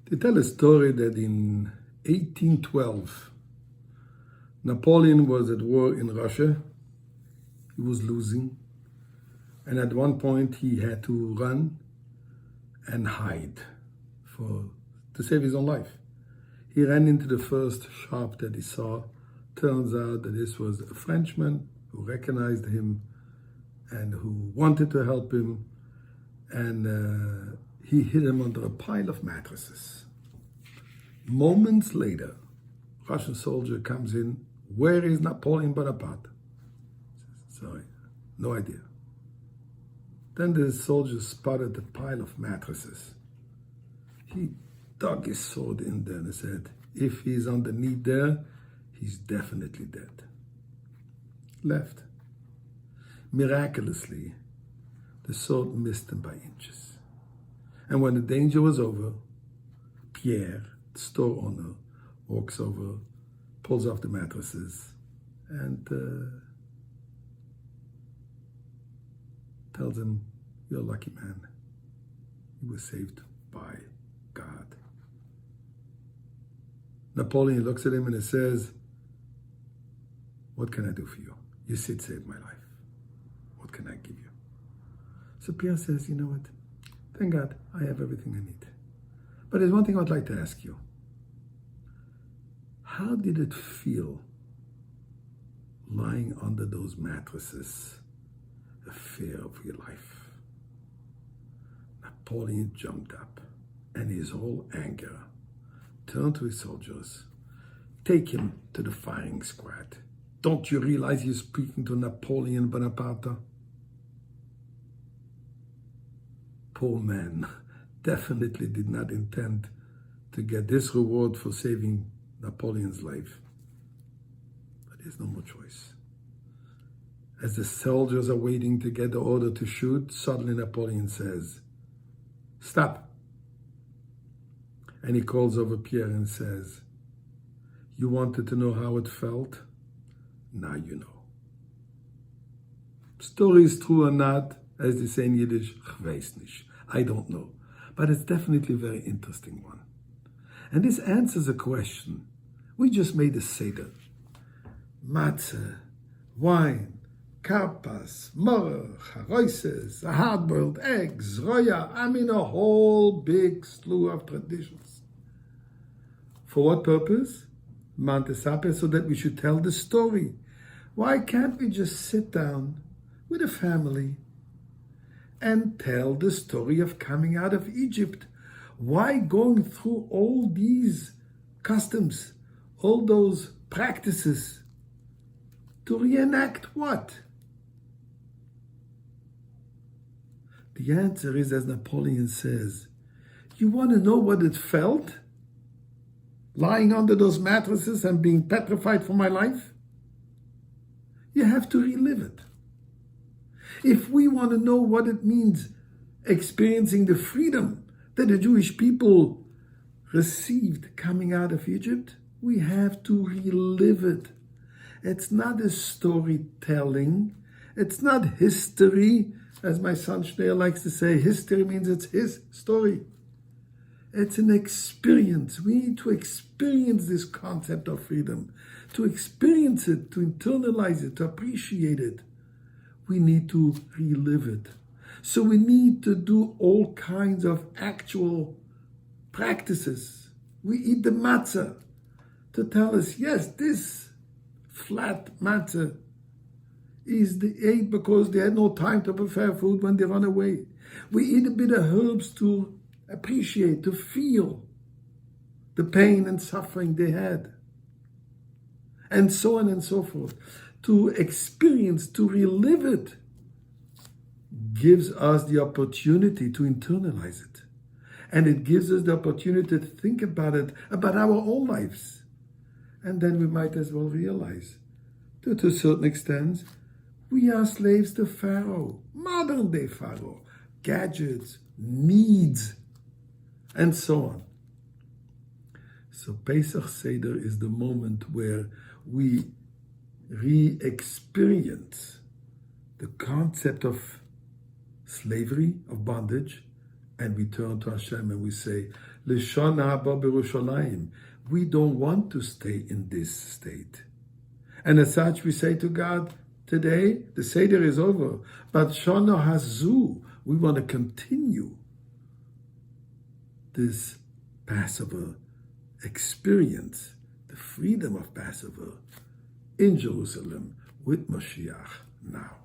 They tell a story that in 1812, Napoleon was at war in Russia. He was losing. And at one point he had to run and hide to save his own life. He ran into the first shop that he saw. Turns out that this was a Frenchman who recognized him and who wanted to help him. And he hid him under a pile of mattresses. Moments later, a Russian soldier comes in. Where is Napoleon Bonaparte? Sorry, no idea. Then the soldier spotted the pile of mattresses. He dug his sword in there and said, if he's underneath there, he's definitely dead. Left. Miraculously, the sword missed him by inches. And when the danger was over, Pierre, the store owner, walks over, pulls off the mattresses, and tells him, you're a lucky man. You were saved by God. Napoleon looks at him and he says, what can I do for you? You saved my life. What can I give you? So Pierre says, you know what? Thank God, I have everything I need. But there's one thing I'd like to ask you. How did it feel lying under those mattresses, the fear of your life? Napoleon jumped up and his whole anger turned to his soldiers. Take him to the firing squad. Don't you realize you're speaking to Napoleon Bonaparte? Poor man definitely did not intend to get this reward for saving Napoleon's life. But there's no more choice. As the soldiers are waiting to get the order to shoot, suddenly Napoleon says, stop. And he calls over Pierre and says, you wanted to know how it felt? Now you know. Story is true or not, as they say in Yiddish, ich weiß nicht. I don't know. But it's definitely a very interesting one. And this answers a question. We just made a seder. Matzah, wine, karpas, moreh, charoises, a hard-boiled eggs, roya, I mean a whole big slew of traditions. For what purpose? Mantesape, so that we should tell the story. Why can't we just sit down with a family and tell the story of coming out of Egypt? Why going through all these customs, all those practices? To reenact what? The answer is, as Napoleon says, you want to know what it felt? Lying under those mattresses and being petrified for my life? You have to relive it. If we want to know what it means experiencing the freedom that the Jewish people received coming out of Egypt, we have to relive it. It's not a storytelling. It's not history. As my son Schneier likes to say, history means it's his story. It's an experience. We need to experience this concept of freedom, to experience it, to internalize it, to appreciate it. We need to relive it. So we need to do all kinds of actual practices. We eat the matzah to tell us, yes, this flat matzah is they ate because they had no time to prepare food when they run away. We eat a bit of herbs to appreciate, to feel the pain and suffering they had. And so on and so forth. To experience, to relive it, gives us the opportunity to internalize it. And it gives us the opportunity to think about it, about our own lives. And then we might as well realize that to a certain extent, we are slaves to Pharaoh, modern day Pharaoh, gadgets, needs, and so on. So Pesach Seder is the moment where we re-experience the concept of slavery, of bondage, and we turn to Hashem and we say, Lishana haba b'Yerushalayim. We don't want to stay in this state. And as such, we say to God, today, the Seder is over, but Shana Hazu, we want to continue this Passover experience, the freedom of Passover in Jerusalem with Mashiach now.